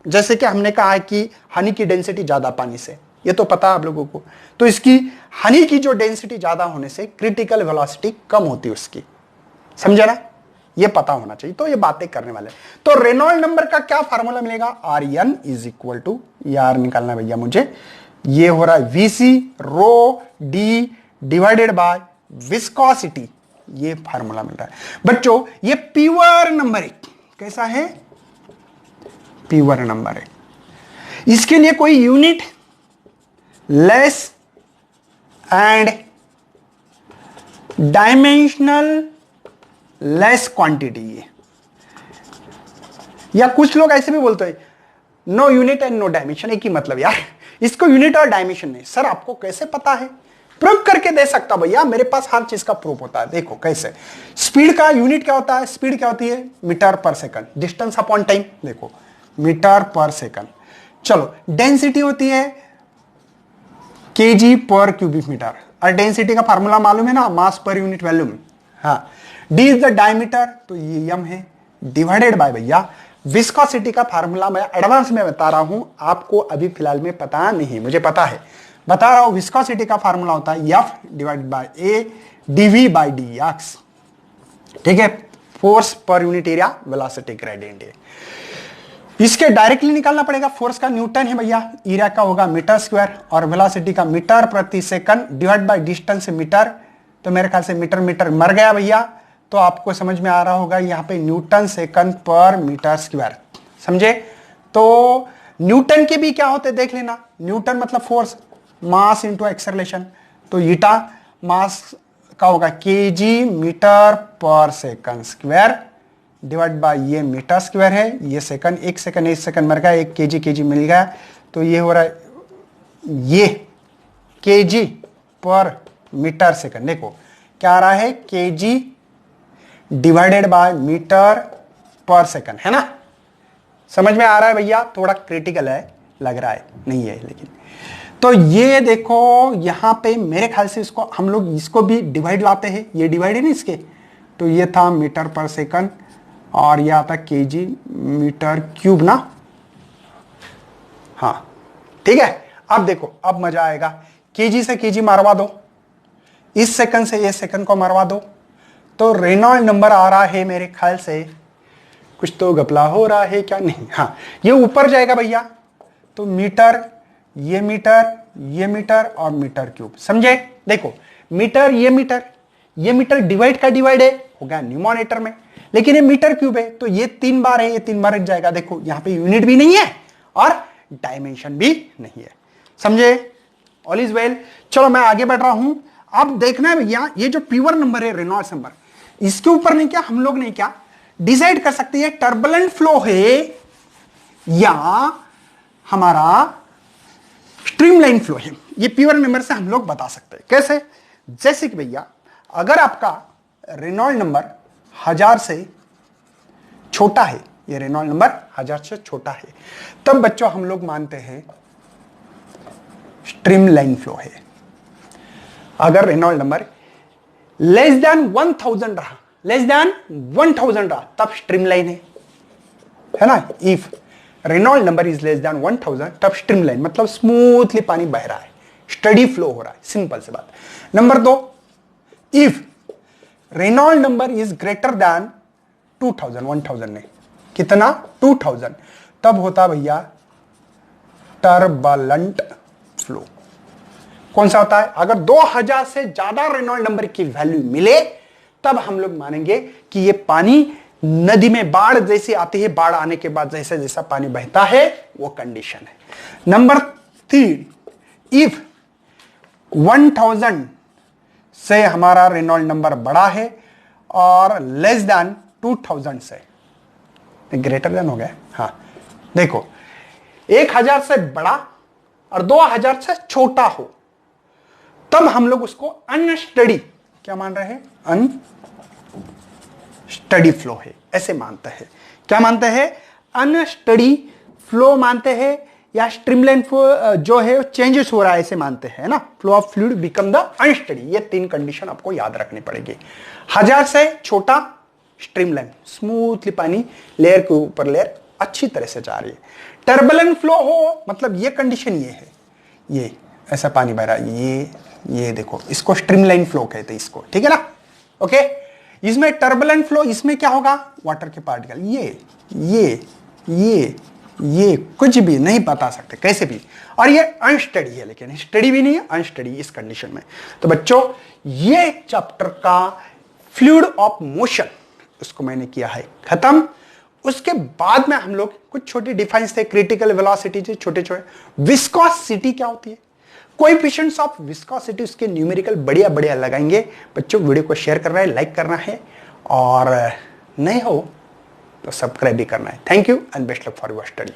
जैसे कि हमने कहा है कि हनी की डेंसिटी ज्यादा पानी से, ये तो पता है आप लोगों को, तो इसकी हनी की जो डेंसिटी ज्यादा होने से क्रिटिकल वेलोसिटी कम होती है उसकी, समझे ना, ये पता होना चाहिए। तो ये बातें करने वाले, तो रेनॉल्ड नंबर का क्या फार्मूला मिलेगा? R N is equal to, यार निकालना भैया मुझे, ये हो रहा है VC rho D divided by viscosity, ये फार्मूला मिल रहा है बच्चों। ये प्योर नंबर है, कैसा है? प्योर नंबर है। इसके लिए कोई unit less and dimensional less quantity है, या कुछ लोग ऐसे भी बोलते हैं no unit and no dimension, एक ही मतलब यार, इसको यूनिट और डायमेंशन नहीं। सर आपको कैसे पता है? प्रूफ करके दे सकता भैया, मेरे पास हर चीज का प्रूफ होता है। देखो कैसे, स्पीड का यूनिट क्या होता है? स्पीड क्या होती है? मीटर पर सेकंड, डिस्टेंस अपॉन टाइम, देखो मीटर पर सेकंड। चलो डेंसिटी होती है केजी पर क्यूबिक मीटर, और डेंसिटी का फार्मूला मालूम है ना, मास पर यूनिट वॉल्यूम। हाँ, डी इज द डायमीटर, तो ये m है, डिवाइडेड बाय भैया विस्कोसिटी का फार्मूला मैं एडवांस में बता रहा हूं, आपको अभी फिलहाल में पता नहीं, मुझे पता है, बता रहा हूं। विस्कोसिटी का फार्मूला होता है F divided by A dV by dx, ठीक है, force per unit area velocity gradient है। इसके डायरेक्टली निकालना पड़ेगा। फोर्स का न्यूटन है भैया, एरिया का होगा मीटर स्क्वायर और वेलोसिटी का मीटर प्रति second divide by distance metre. तो मेरे ख्याल से मीटर मीटर मर गया भैया, तो आपको समझ में आ रहा होगा यहाँ पे न्यूटन सेकंड पर मीटर स्क्वायर। समझे? तो न्यूटन के भी क्या होते देख लेना। न्यूटन मतलब फोर्स, मास इंटू एक्सेलरेशन। तो ईटा मास का होगा केजी मीटर पर सेकंड स्क्वायर डिवाइड बाय ये मीटर स्क्वायर है, ये सेकंड, एक सेकंड मर गया, एक केजी मिल गया, तो ये हो रहा है ये केजी पर मीटर सेकंड। देखो क्या आ रहा है, केजी डिवाइडेड बाय मीटर पर सेकंड, है ना? समझ में आ रहा है भैया? थोड़ा क्रिटिकल है लग रहा है, नहीं है लेकिन। तो ये देखो यहां पे मेरे ख्याल से इसको हम लोग इसको भी डिवाइड लाते हैं, ये डिवाइड है ना इसके, तो ये था मीटर पर सेकंड और ये आता केजी मीटर क्यूब ना। हाँ ठीक है। अब देखो अब मजा आएगा, केजी से केजी मारवा दो, इस सेकंड से ये सेकंड को मरवा दो, तो रेनॉल्ड नंबर आ रहा है मेरे ख्याल से, कुछ तो घपला हो रहा है क्या? नहीं, हाँ ये ऊपर जाएगा भैया, तो मीटर, ये मीटर और मीटर क्यूब। समझे? देखो मीटर, ये मीटर डिवाइड का डिवाइड है, हो गया न्यूमरेटर में, लेकिन ये मीटर क्यूब है, तो ये 3 बार है, ये 3 बार जाएगा। देखो यहां पे यूनिट भी नहीं है और डायमेंशन भी नहीं है। समझे? All is well. चलो मैं आगे बढ़ रहा हूं। अब देखना है भैया, ये जो प्योर नंबर है रेनॉल्ड्स नंबर, इसके ऊपर नहीं क्या हम लोग नहीं क्या डिसाइड कर सकते हैं टर्बुलेंट फ्लो है या हमारा स्ट्रीमलाइन फ्लो है। ये प्योर नंबर से हम लोग बता सकते हैं। कैसे? जैसे कि भैया अगर आपका रेनॉल्ड नंबर 1000 से छोटा है, ये रेनॉल्ड नंबर 1000 से छोटा है, तब बच्चों हम लोग मानते हैं स्ट्रीमलाइन फ्लो है। अगर रेनॉल्ड नंबर लेस देन 1000 रहा, तब स्ट्रीमलाइन है ना। If Reynold number is less than 1000 तब स्ट्रीमलाइन मतलब स्मूथली पानी बह रहा है, स्टडी फ्लो हो रहा है, सिंपल सी बात। Number 2, if Reynold number is greater than 1000 ने कितना 2000, तब होता भैया टर्बुलेंट फ्लो। कौन सा होता है? अगर 2000 से ज्यादा रेनॉल्ड नंबर की वैल्यू मिले तब हम लोग मानेंगे कि ये पानी नदी में बाढ़ जैसी आती है, बाढ़ आने के बाद जैसा जैसा पानी बहता है वो कंडीशन है। नंबर 3, इफ 1000 से हमारा रेनॉल्ड नंबर बड़ा है और लेस देन 2000 से ग्रेटर देन हो गया। हाँ देखो 1000 से बड़ा और 2000 से छोटा हो, तब हम लोग उसको अनस्टडी क्या मान रहे हैं? अनस्टडी फ्लो है, ऐसे मानते हैं। क्या मानते हैं? अनस्टडी फ्लो मानते हैं, या स्ट्रीमलाइन फ्लो जो है चेंजेस हो रहा है ऐसे मानते हैं ना। Flow of fluid become the unsteady, ये 3 कंडीशन आपको याद रखनी पड़ेगी। 1000 से छोटा स्ट्रीमलाइन, स्मूथली पानी लेयर के ऊपर लेयर अच्छी तरह से जा रही है। टर्बुलेंट फ्लो हो मतलब ये कंडीशन ये है, ये ऐसा पानी बह रहा है, ये देखो इसको स्ट्रीमलाइन फ्लो कहते हैं इसको, ठीक है ना। ओके, इसमें टर्बुलेंट फ्लो, इसमें क्या होगा? वाटर के पार्टिकल ये कुछ भी नहीं बता सकते कैसे भी, और ये अनस्टडी है, लेकिन स्टडी भी नहीं है, अनस्टडी इस कंडीशन में। तो बच्चों ये चैप्टर का फ्लूइड ऑफ मोशन उसको मैंने किया है खत्म। उसके बाद में हम लोग कुछ छोटे डिफाइंस थे, क्रिटिकल वेलोसिटी से छोटे छोटे। विस्कोसिटी क्या होती है, कोएफिशिएंट्स ऑफ विस्कोसिटी, उसके न्यूमेरिकल बढ़िया बढ़िया लगाएंगे। बच्चों वीडियो को शेयर करना है, लाइक करना है, और नहीं हो तो सब्सक्राइब भी करना है। Thank you and best luck for your study.